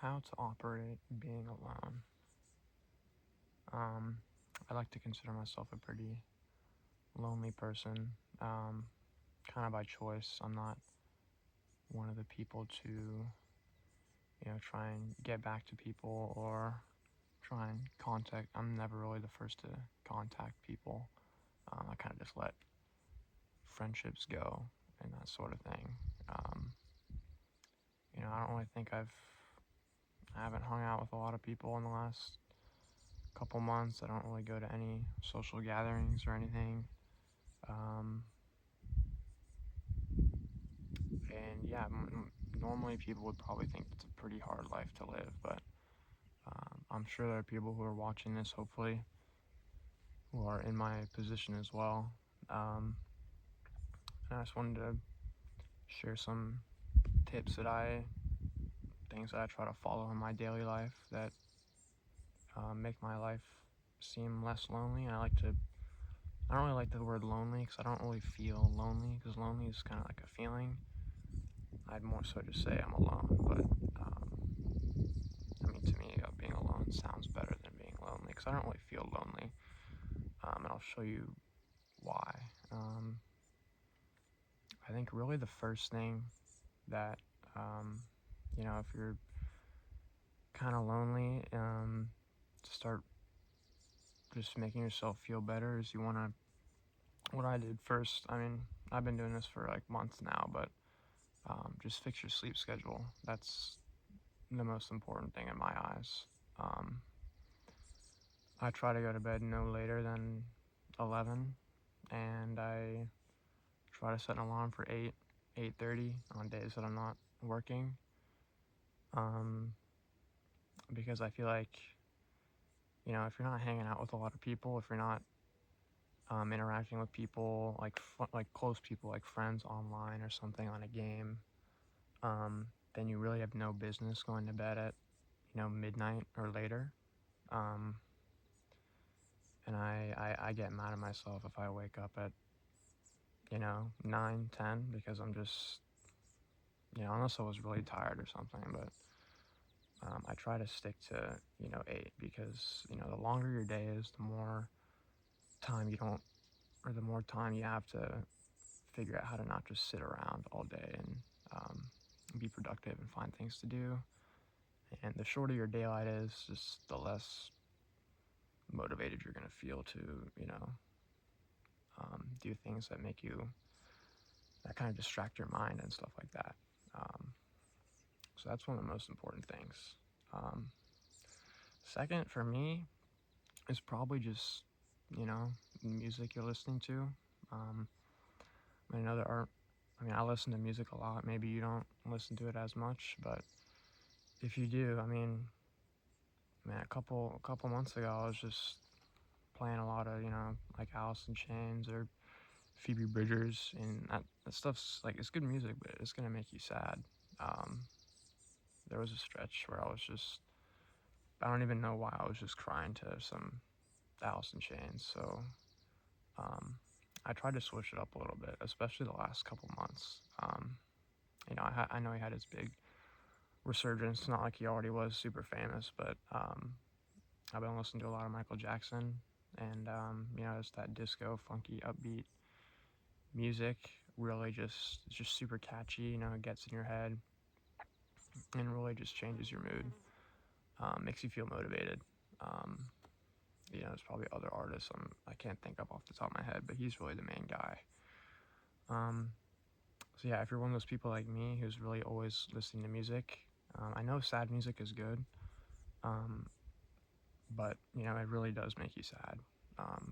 how to operate being alone. Um, I like to consider myself a pretty lonely person, kind of by choice. I'm not one of the people to, try and get back to people or try and contact. I'm never really the first to contact people. I kind of just let friendships go and that sort of thing. Um, I don't really think I haven't hung out with a lot of people in the last couple months. I don't really go to any social gatherings or anything. Um, and yeah, normally people would probably think it's a pretty hard life to live, but I'm sure there are people who are watching this, hopefully, who are in my position as well. Um, and I just wanted to share some tips things that I try to follow in my daily life that make my life seem less lonely. I don't really like the word lonely because I don't really feel lonely, because lonely is kind of like a feeling. I'd more so just say I'm alone, but to me, being alone sounds better than being lonely because I don't really feel lonely, and I'll show you why. I think really the first thing that, um, if you're kind of lonely, to start just making yourself feel better is what I did first. I've been doing this for like months now, but just fix your sleep schedule. That's the most important thing in my eyes. Um, I try to go to bed no later than 11, and I try to set an alarm for 8:30 on days that I'm not working, um, because I feel like, if you're not hanging out with a lot of people, if you're not interacting with people, like close people, like friends online or something on a game, then you really have no business going to bed at, midnight or later. Um, and I get mad at myself if I wake up at, 9, 10, because I'm just, unless I was really tired or something, but I try to stick to, 8, because, the longer your day is, the more time you don't, or the more time you have to figure out how to not just sit around all day and be productive and find things to do. And the shorter your daylight is, just the less motivated you're going to feel to, do things that kind of distract your mind and stuff like that. Um, so that's one of the most important things. Um, Second, for me, is probably just, music you're listening to. Um, I know there aren't, I listen to music a lot. Maybe you don't listen to it as much, but if you do, man, a couple months ago, I was just playing a lot of, like Alice in Chains or Phoebe Bridgers, and that stuff's like, it's good music, but it's gonna make you sad. Um, there was a stretch where I don't even know why I was just crying to some Alice in Chains. So um, I tried to switch it up a little bit, especially the last couple months. I know he had his big resurgence. Not like he already was super famous, but I've been listening to a lot of Michael Jackson, and it's that disco, funky, upbeat music. Really, it's just super catchy. It gets in your head and really just changes your mood. Makes you feel motivated. Um, there's probably other artists I can't think of off the top of my head, but he's really the main guy. Um, so yeah, if you're one of those people like me who's really always listening to music, I know sad music is good, um, but it really does make you sad,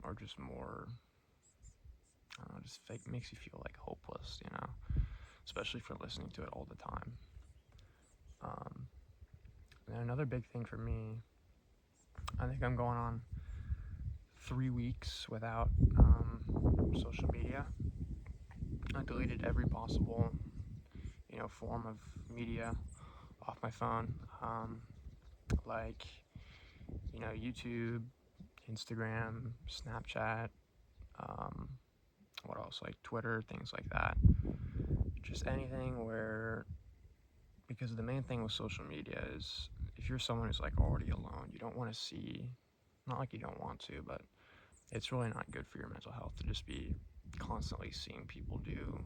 or just more. I don't know, just makes you feel like hopeless, especially for listening to it all the time. Um, and another big thing for me, I think I'm going on 3 weeks without social media. I deleted every possible, form of media off my phone, like, YouTube, Instagram, Snapchat, um, what else, like Twitter, things like that. Just anything where, because the main thing with social media is if you're someone who's like already alone, you don't want to see, not like you don't want to, but it's really not good for your mental health to just be constantly seeing people do,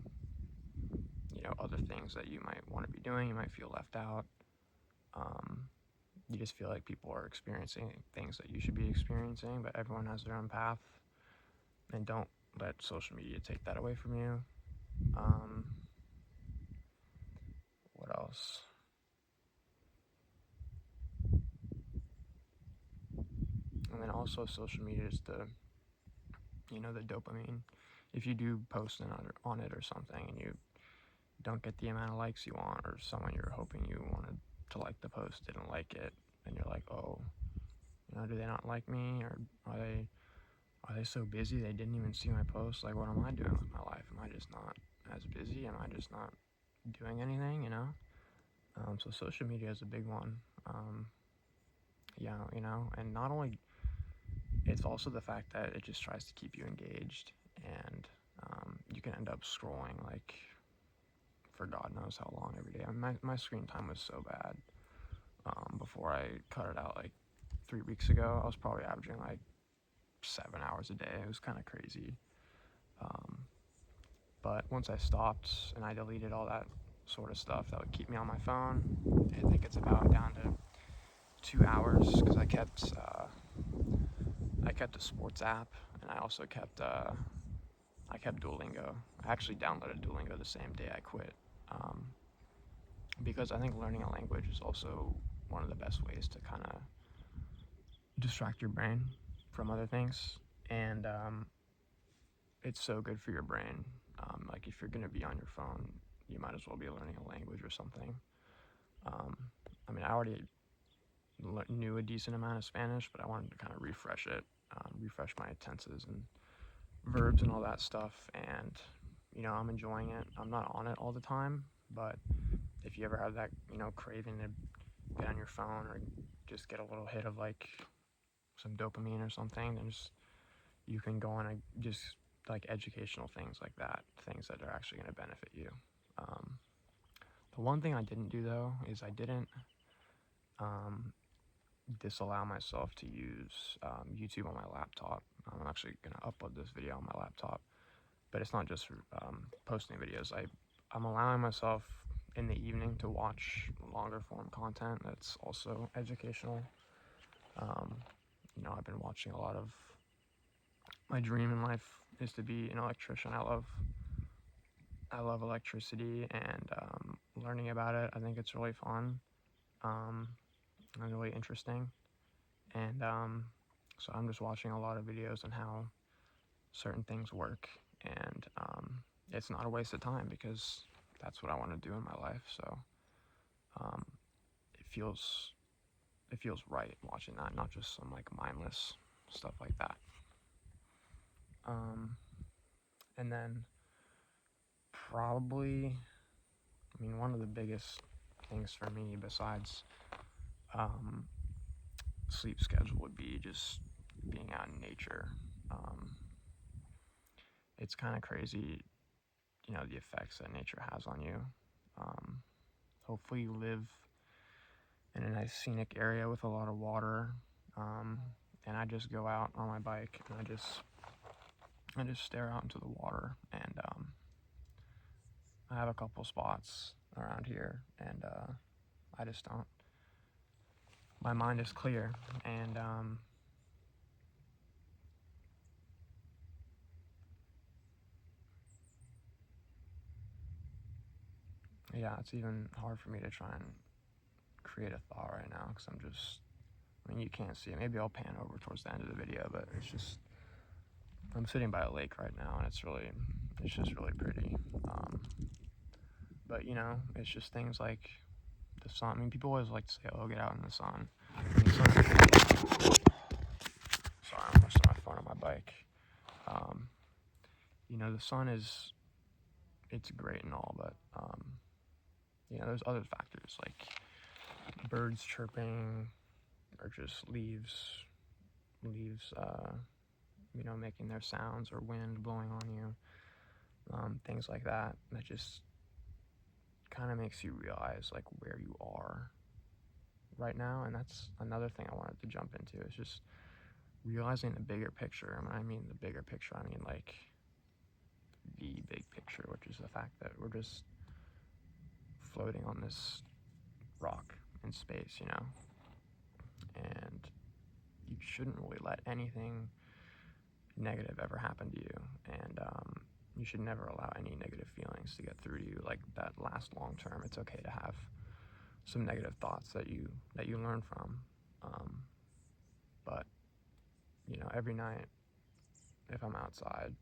other things that you might want to be doing. You might feel left out. You just feel like people are experiencing things that you should be experiencing, but everyone has their own path. And don't let social media take that away from you. What else? And then also social media is the dopamine. If you do post on it or something and you don't get the amount of likes you want, or someone you're hoping you wanted to like the post didn't like it, and you're like, oh, do they not like me, or are they so busy they didn't even see my post? Like, what am I doing with my life? Am I just not as busy? Am I just not doing anything? So social media is a big one. And not only, it's also the fact that it just tries to keep you engaged, and you can end up scrolling like for God knows how long every day. I mean, my screen time was so bad before I cut it out like 3 weeks ago. I was probably averaging like 7 hours a day. It was kind of crazy. But once I stopped and I deleted all that sort of stuff that would keep me on my phone, I think it's about down to 2 hours, because I kept a sports app, and I also kept Duolingo. I actually downloaded Duolingo the same day I quit, because I think learning a language is also one of the best ways to kind of distract your brain from other things, and it's so good for your brain. Like, if you're going to be on your phone, you might as well be learning a language or something. I mean, I already knew a decent amount of Spanish, but I wanted to kind of refresh it, refresh my tenses and verbs and all that stuff. And I'm enjoying it. I'm not on it all the time, but if you ever have that craving to get on your phone or just get a little hit of like some dopamine or something, then you can go on just like educational things like that, things that are actually going to benefit you. The one thing I didn't do though is I didn't disallow myself to use YouTube on my laptop. I'm actually going to upload this video on my laptop, but it's not just for posting videos. I'm allowing myself in the evening to watch longer form content that's also educational. I've been watching a lot of, my dream in life is to be an electrician. I love electricity, and learning about it, I think it's really fun and really interesting. And so I'm just watching a lot of videos on how certain things work, and it's not a waste of time because that's what I want to do in my life. So it feels right watching that, not just some like mindless stuff like that. And then probably, one of the biggest things for me besides sleep schedule would be just being out in nature. It's kind of crazy, the effects that nature has on you. Hopefully you live in a nice scenic area with a lot of water, and I just go out on my bike and I just stare out into the water, and I have a couple spots around here, and I just don't, my mind is clear, and yeah, it's even hard for me to try and create a thought right now, because you can't see it. Maybe I'll pan over towards the end of the video, but it's just, I'm sitting by a lake right now, and it's just really pretty. But it's just things like the sun. People always like to say, "Oh, get out in the sun." Sorry, I'm resting my phone on my bike. The sun it's great and all, but there's other factors like birds chirping, or just leaves, making their sounds, or wind blowing on you, things like that. That just kind of makes you realize like where you are right now, and that's another thing I wanted to jump into, is just realizing the bigger picture. And when I mean the bigger picture, I mean like the big picture, which is the fact that we're just floating on this rock in space, you know, and you shouldn't really let anything negative ever happen to you, and you should never allow any negative feelings to get through to you, like that last long term. It's okay to have some negative thoughts that you learn from, but you know, every night if I'm outside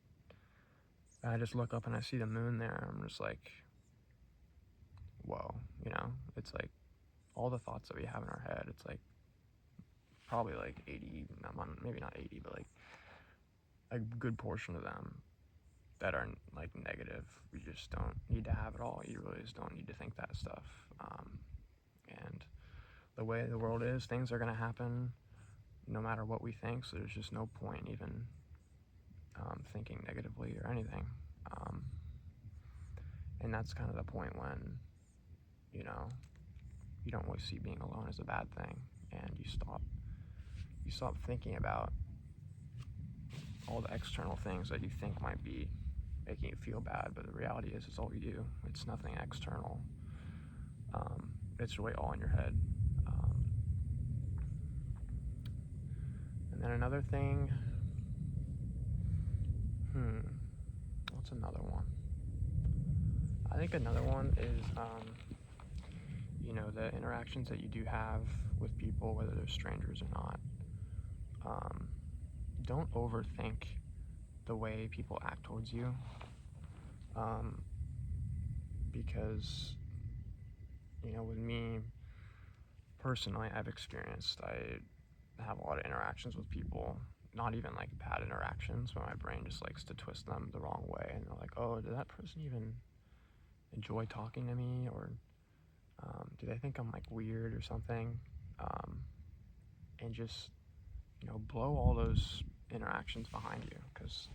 and I just look up and I see the moon there, I'm just like, whoa, you know. It's like all the thoughts that we have in our head, it's like probably like 80, maybe not 80, but like a good portion of them that are like negative. You just don't need to have it all. You really just don't need to think that stuff. And the way the world is, things are going to happen no matter what we think, so there's just no point even thinking negatively or anything. And that's kind of the point when, you know, you don't really see being alone as a bad thing, and you stop thinking about all the external things that you think might be making you feel bad, but the reality is it's all you. It's nothing external. It's really all in your head. And then another thing, what's another one? I think another one is, you know, the interactions that you do have with people, whether they're strangers or not. Don't overthink the way people act towards you, because, you know, with me personally, I have a lot of interactions with people, not even like bad interactions, but my brain just likes to twist them the wrong way, and they're like, oh, did that person even enjoy talking to me, or do they think I'm like weird or something? And just, you know, blow all those interactions behind you, because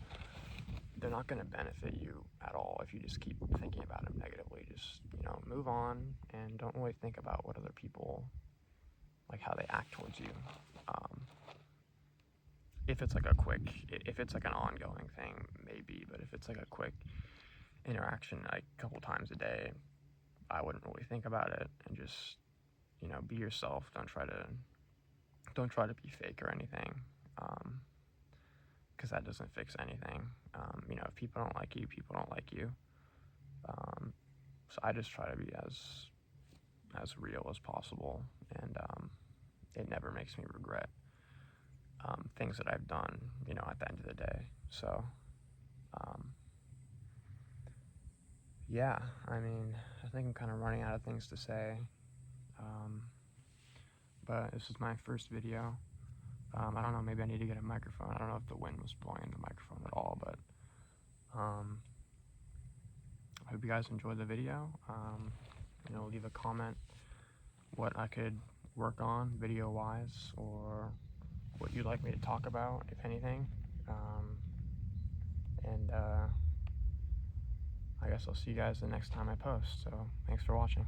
they're not going to benefit you at all if you just keep thinking about them negatively. Just, you know, move on and don't really think about what other people, like how they act towards you. If it's like an ongoing thing, maybe, but if it's like a quick interaction, like a couple times a day, I wouldn't really think about it, and just, you know, be yourself. Don't try to be fake or anything, because that doesn't fix anything. You know, if people don't like you, people don't like you. So I just try to be as real as possible, and it never makes me regret things that I've done, you know, at the end of the day. So yeah, I mean, I think I'm kind of running out of things to say, but this is my first video. I don't know, maybe I need to get a microphone. I don't know if the wind was blowing in the microphone at all, but I hope you guys enjoyed the video. You know, leave a comment what I could work on video-wise, or what you'd like me to talk about, if anything. And I guess I'll see you guys the next time I post. So thanks for watching.